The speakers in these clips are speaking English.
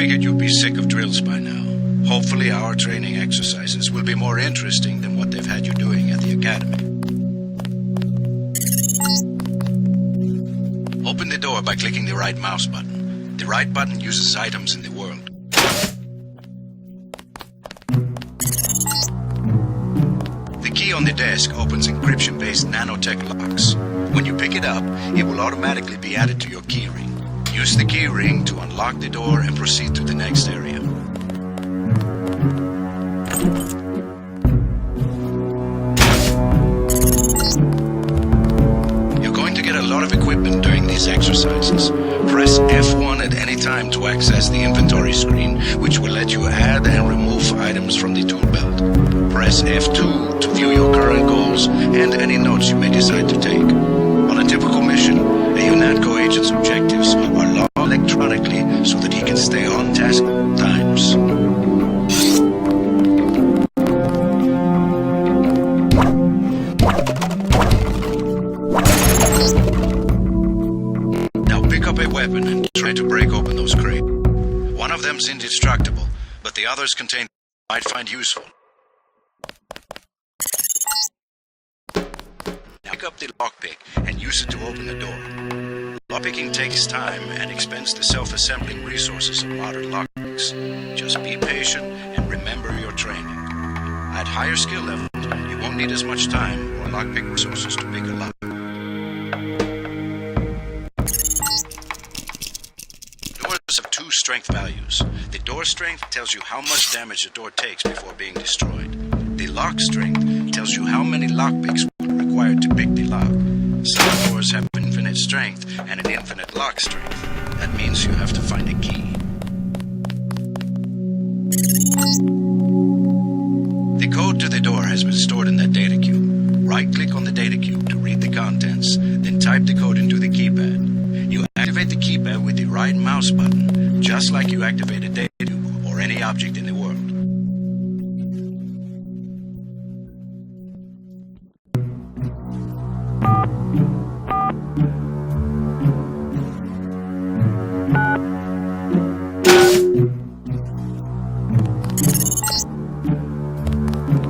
figured you'd be sick of drills by now. Hopefully our training exercises will be more interesting than what they've had you doing at the academy. Open the door by clicking the right mouse button. The right button uses items in the world. The key on the desk opens encryption-based nanotech locks. When you pick it up, it will automatically be added to your keyring. Use the keyring to unlock the door and proceed to the next area. You're going to get a lot of equipment during these exercises. Press F1 at any time to access the inventory screen, which will let you add and remove items from the tool belt. Press F2 to view your current goals and any notes you may decide to take. On a typical mission, a UNATCO agent's objectives are logged electronically so that he can stay on task at times. Now pick up a weapon and try to break open those crates. One of them's indestructible, but the others contain might find useful. Now pick up the lockpick and use it to open the door. Lockpicking takes time and expends the self-assembling resources of modern lockpicks. Just be patient and remember your training. At higher skill levels, you won't need as much time or lockpick resources to pick a lock. Doors have two strength values. The door strength tells you how much damage a door takes before being destroyed. The lock strength tells you how many lockpicks will be required to pick the lock. Some doors have infinite strength and an infinite lock strength. That means you have to find a key. The code to the door has been stored in that data cube. Right-click on the data cube to read the contents, then type the code into the keypad. You activate the keypad with the right mouse button, just like you activate a data cube or any object in the world.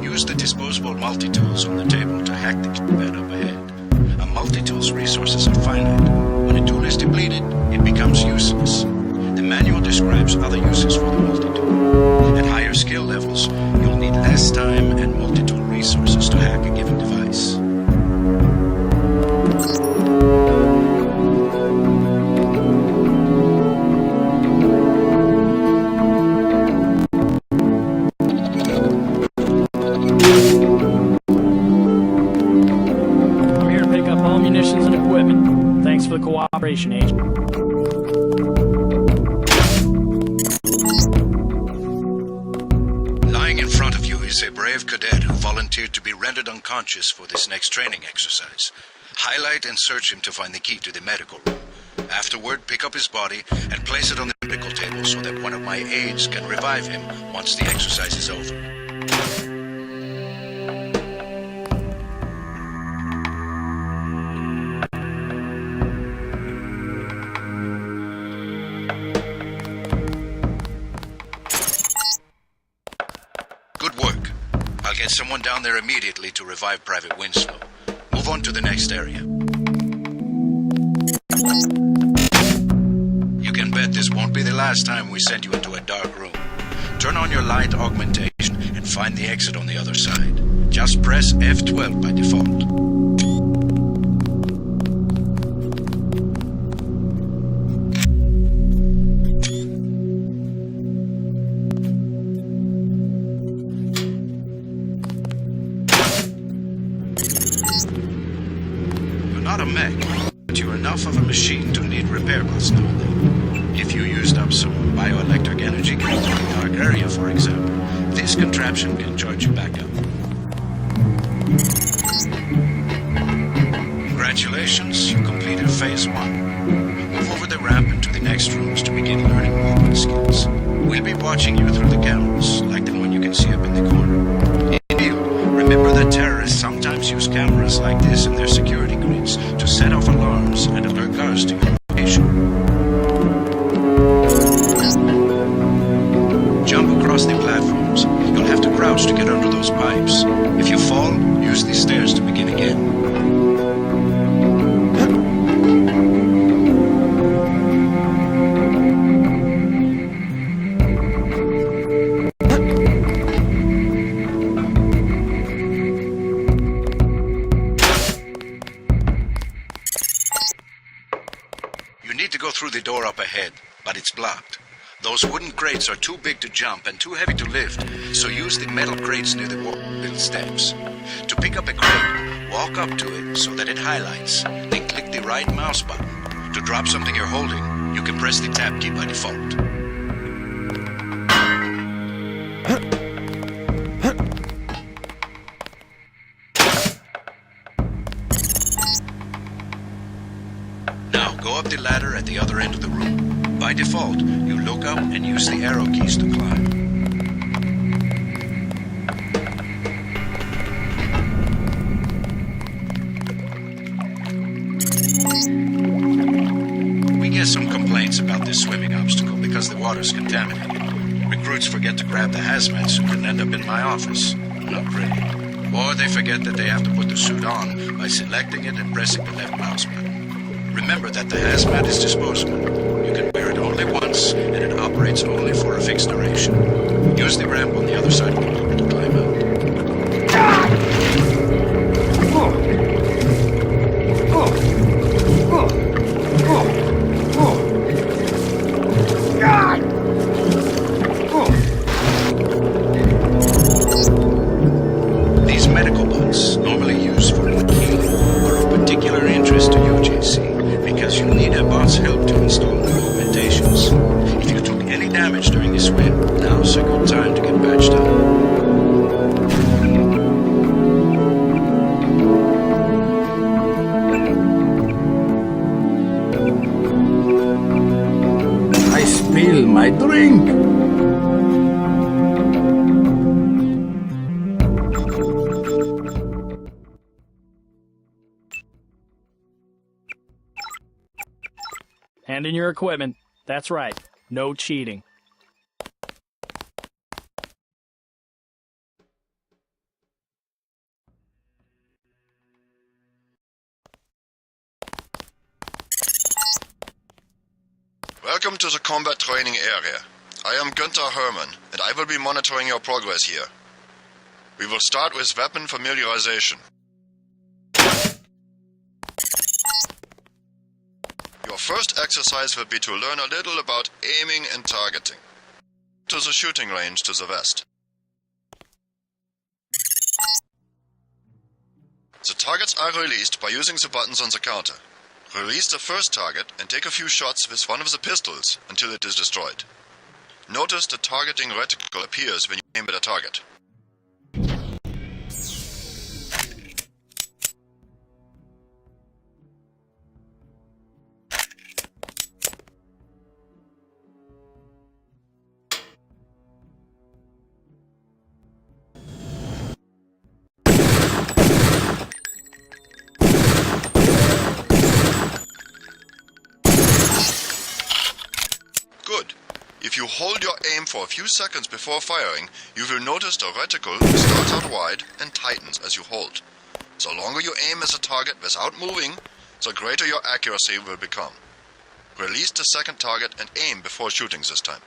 Use the disposable multi-tools on the table to hack the keypad up ahead. A multi-tool's resources are finite. When a tool is depleted, it becomes useless. The manual describes other uses for the multi-tool. At higher skill levels, you'll need less time and multi-tool resources to hack a given device. Thanks for the cooperation, Agent. Lying in front of you is a brave cadet who volunteered to be rendered unconscious for this next training exercise. Highlight and search him to find the key to the medical room. Afterward, pick up his body and place it on the medical table so that one of my aides can revive him once the exercise is over. Good work. I'll get someone down there immediately to revive Private Winslow. Move on to the next area. You can bet this won't be the last time we send you into a dark room. Turn on your light augmentation and find the exit on the other side. Just press F12 by default. Not a mech, but you're enough of a machine to need repair bots now and then. If you used up some bioelectric energy going through the dark area, for example, this contraption can charge you back up. Congratulations, you completed Phase 1. Move over the ramp into the next rooms to begin learning movement skills. We'll be watching you through the cameras, like the one you can see up in the corner. Remember that terrorists sometimes use cameras like this in their security grids to set off alarms and alert guards to your location. need to go through the door up ahead, but it's blocked. Those wooden crates are too big to jump and too heavy to lift, so use the metal crates near the wall little steps. To pick up a crate, walk up to it so that it highlights, then click the right mouse button. To drop something you're holding, you can press the tab key by default. Now go up the ladder at the other end of the room. By default, you look up and use the arrow keys to climb. We get some complaints about this swimming obstacle because the water's contaminated. Recruits forget to grab the hazmat suit and end up in my office. Not pretty. Or they forget that they have to put the suit on by selecting it and pressing the left mouse button. Remember that the hazmat is disposable. You can wear it only once, and it operates only for a fixed duration. Use the ramp on the other side of the door to climb out. These medical bots, normally used for healing, are of particular interest to UJC. Because you need a bot's help to install new augmentations. If you took any damage during the swim, now's a good time to get patched up. I spill my drink. Hand in your equipment. That's right. No cheating. Welcome to the combat training area. I am Günther Hermann, and I will be monitoring your progress here. We will start with weapon familiarization. Your first exercise will be to learn a little about aiming and targeting. To the shooting range to the west. The targets are released by using the buttons on the counter. Release the first target and take a few shots with one of the pistols until it is destroyed. Notice the targeting reticle appears when you aim at a target. Good. If you hold your aim for a few seconds before firing, you will notice the reticle starts out wide and tightens as you hold. The longer you aim as a target without moving, the greater your accuracy will become. Release the second target and aim before shooting this time.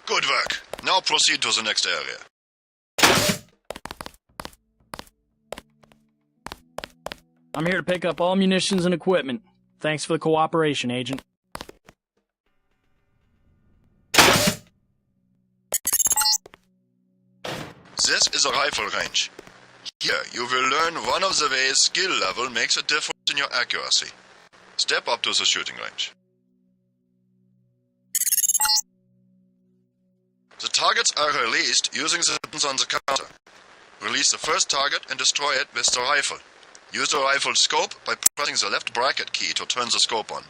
Good work. Now proceed to the next area. I'm here to pick up all munitions and equipment. Thanks for the cooperation, Agent. This is a rifle range. Here you will learn one of the ways skill level makes a difference in your accuracy. Step up to the shooting range. The targets are released using the buttons on the counter. Release the first target and destroy it with the rifle. Use the rifle scope by pressing the left bracket key to turn the scope on.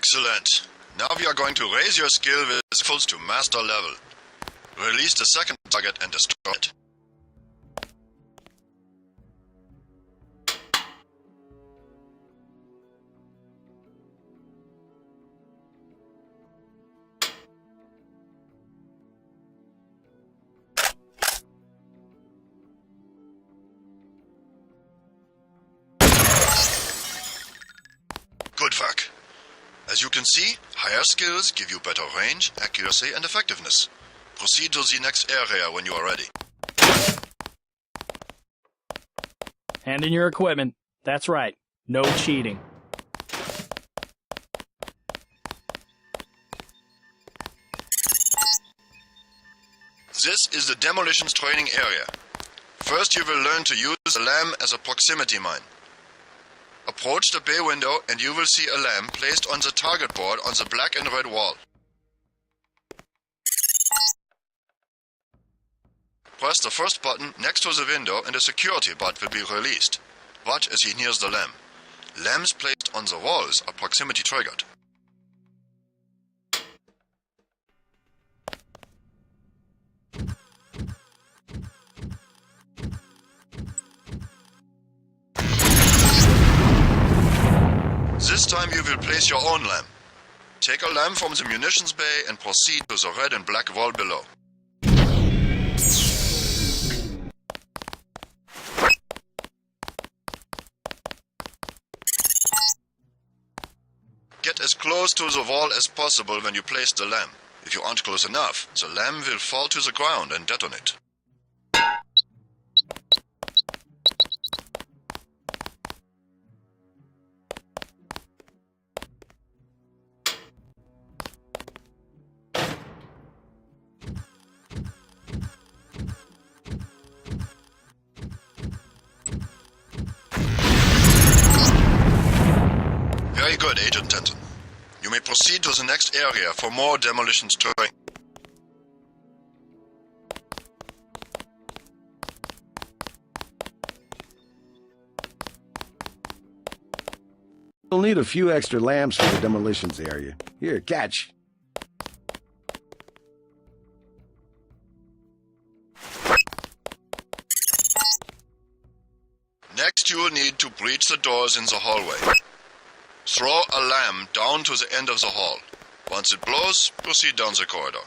Excellent. Now we are going to raise your skill with rifles to master level. Release the second target and destroy it. Good work. As you can see, higher skills give you better range, accuracy, and effectiveness. Proceed to the next area when you are ready. Hand in your equipment. That's right. No cheating. This is the demolitions training area. First you will learn to use a lamb as a proximity mine. Approach the bay window and you will see a lamb placed on the target board on the black and red wall. Press the first button next to the window and a security bot will be released. Watch as he nears the lamb. Lambs placed on the walls are proximity triggered. This time you will place your own lamb. Take a lamb from the munitions bay and proceed to the red and black wall below. Get as close to the wall as possible when you place the lamb. If you aren't close enough, the lamb will fall to the ground and detonate. Very good, Agent Denton. You may proceed to the next area for more demolitions training. We'll need a few extra lamps for the demolitions area. Here, catch. Next you will need to breach the doors in the hallway. Throw a lamb down to the end of the hall. Once it blows, proceed down the corridor.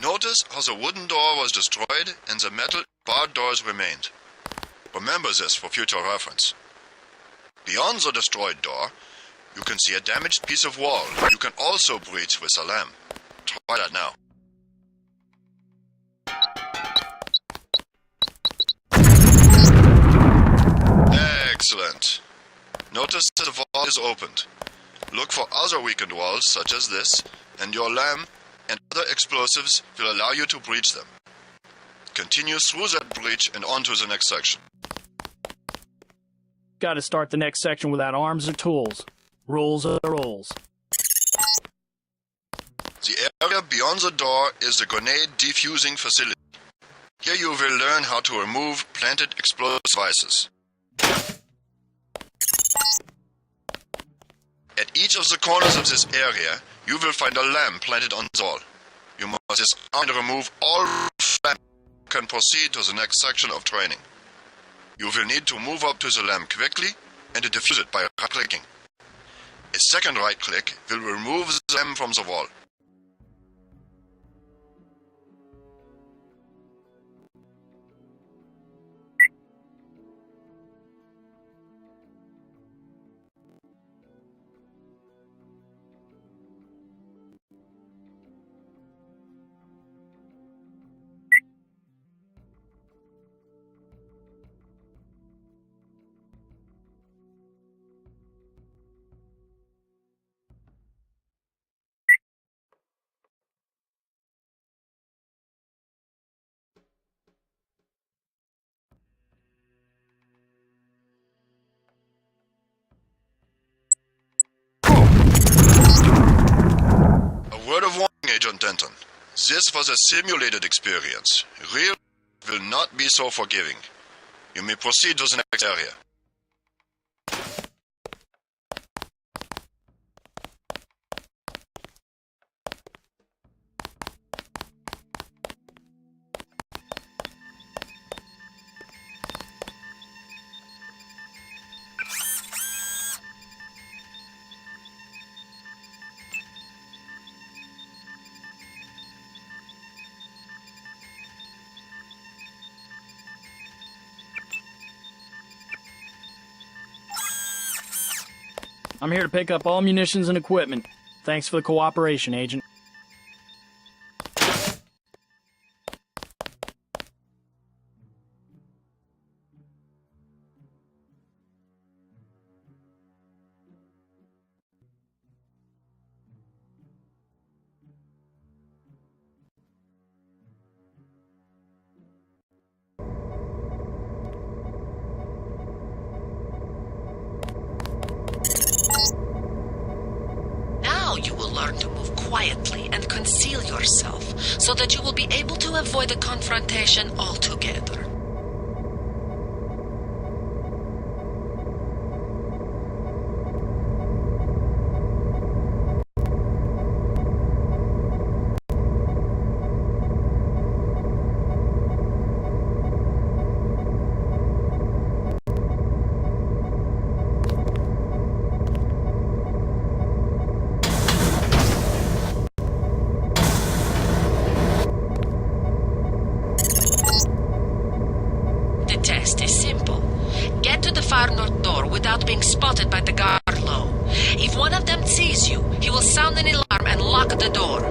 Notice how the wooden door was destroyed and the metal barred doors remained. Remember this for future reference. Beyond the destroyed door, you can see a damaged piece of wall you can also breach with a lamb. Try that now. Excellent. Notice that the wall is opened. Look for other weakened walls such as this, and your lamb and other explosives will allow you to breach them. Continue through that breach and on to the next section. Got to start the next section without arms or tools. Rules are rules. The area beyond the door is the grenade defusing facility. Here you will learn how to remove planted explosive devices. At each of the corners of this area, you will find a lamp planted on the wall. You must disarm and remove all lamps. You can proceed to the next section of training. You will need to move up to the lamp quickly and to defuse it by right-clicking. A second right click will remove the lamp from the wall. Agent Denton. This was a simulated experience. Real will not be so forgiving. You may proceed to the next area. I'm here to pick up all munitions and equipment. Thanks for the cooperation, Agent. You will learn to move quietly and conceal yourself so that you will be able to avoid the confrontation altogether. The test is simple. Get to the far north door without being spotted by the guard below. If one of them sees you, he will sound an alarm and lock the door.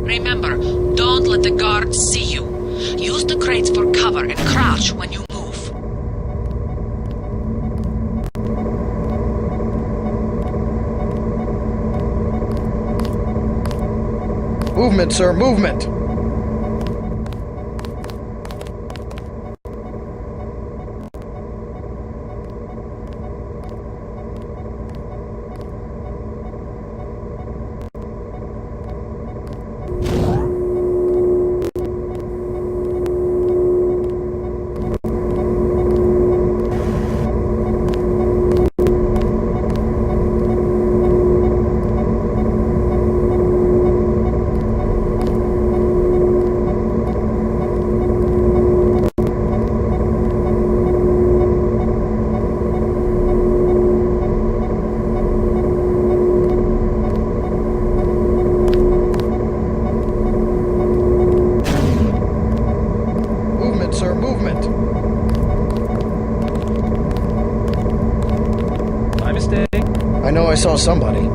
Remember, don't let the guards see you. Use the crates for cover and crouch when you move. Movement, sir, movement! Sir, movement! My mistake. I know I saw somebody. You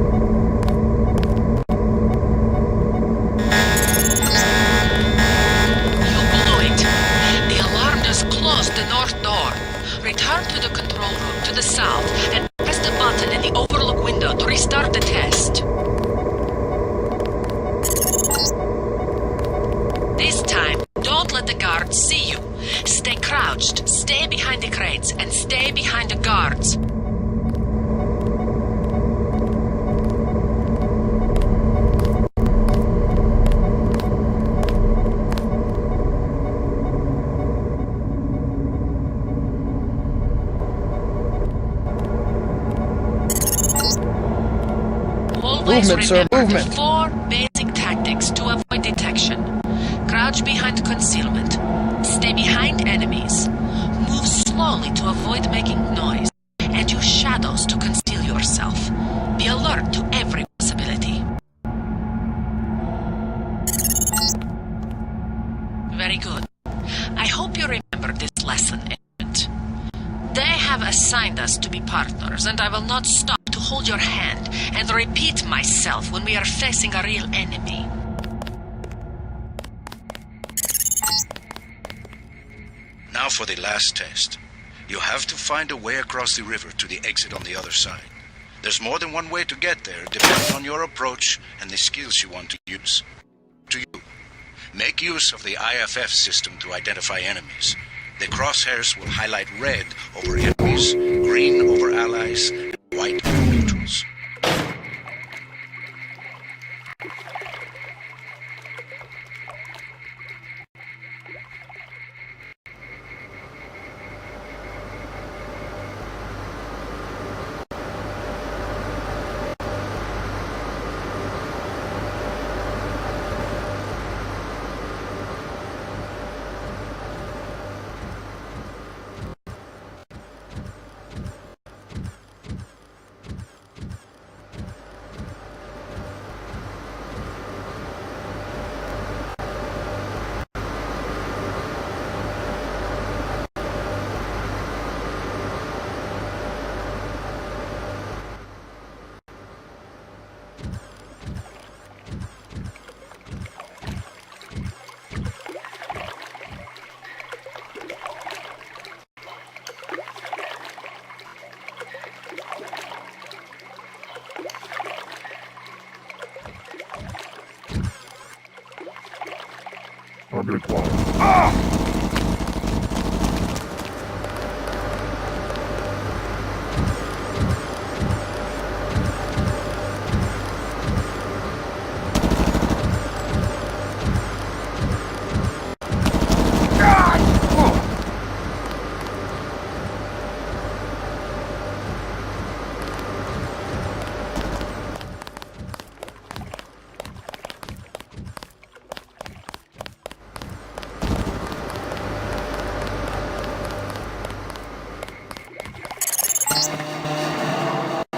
blew it. The alarm just closed the north door. Return to the control room to the south and press the button in the overlook window to restart the test. Always Movement, sir, remember movement. the 4 basic tactics to avoid detection. Crouch behind concealment. Stay behind enemies. Move slowly to avoid making noise. And use shadows to conceal yourself. Be alert to every possibility. Very good. I hope you remember this lesson, Agent. They have assigned us to be partners, and I will not stop to hold your hand and repeat myself when we are facing a real enemy. Now for the last test. You have to find a way across the river to the exit on the other side. There's more than one way to get there, depending on your approach and the skills you want to use. To you. Make use of the IFF system to identify enemies. The crosshairs will highlight red over enemies, green over allies, and white over neutrals.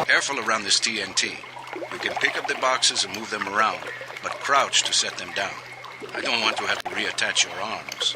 Careful around this TNT. You can pick up the boxes and move them around, but crouch to set them down. I don't want to have to reattach your arms.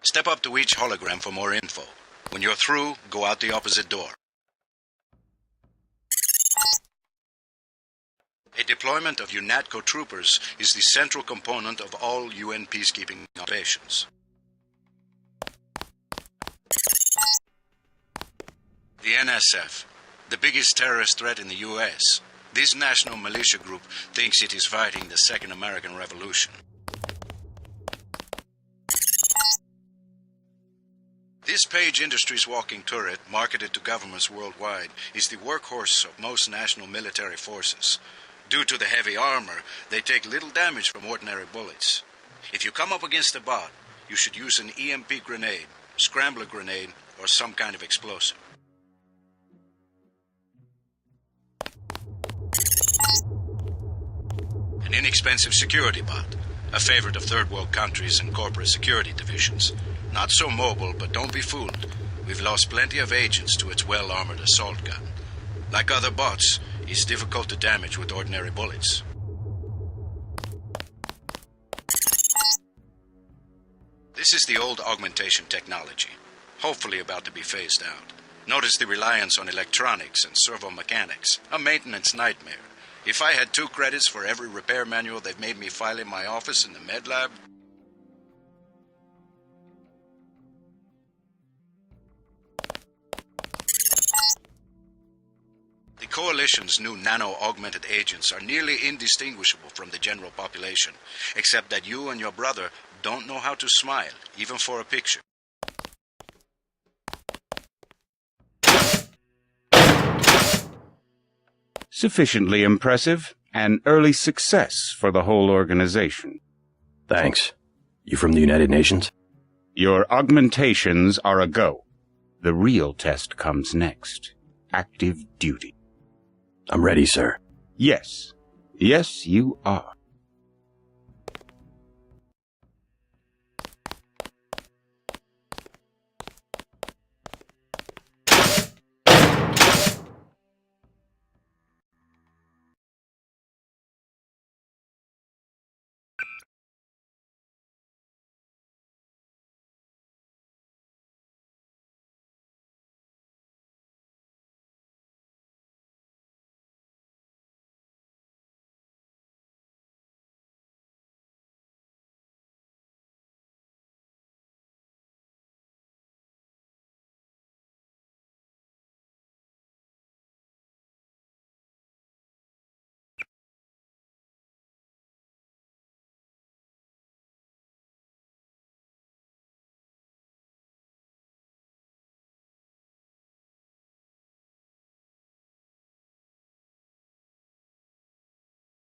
Step up to each hologram for more info. When you're through, go out the opposite door. A deployment of UNATCO troopers is the central component of all UN peacekeeping operations. The NSF, the biggest terrorist threat in the US. This national militia group thinks it is fighting the Second American Revolution. This Page Industries walking turret, marketed to governments worldwide, is the workhorse of most national military forces. Due to the heavy armor, they take little damage from ordinary bullets. If you come up against a bot, you should use an EMP grenade, scrambler grenade, or some kind of explosive. An inexpensive security bot, a favorite of third world countries and corporate security divisions. Not so mobile, but don't be fooled. We've lost plenty of agents to its well-armored assault gun. Like other bots, it's difficult to damage with ordinary bullets. This is the old augmentation technology, hopefully about to be phased out. Notice the reliance on electronics and servo mechanics, a maintenance nightmare. If I had 2 credits for every repair manual they've made me file in my office in the med lab. The Coalition's new nano-augmented agents are nearly indistinguishable from the general population, except that you and your brother don't know how to smile, even for a picture. Sufficiently impressive, an early success for the whole organization. Thanks. You from the United Nations? Your augmentations are a go. The real test comes next. Active duty. I'm ready, sir. Yes. Yes, you are.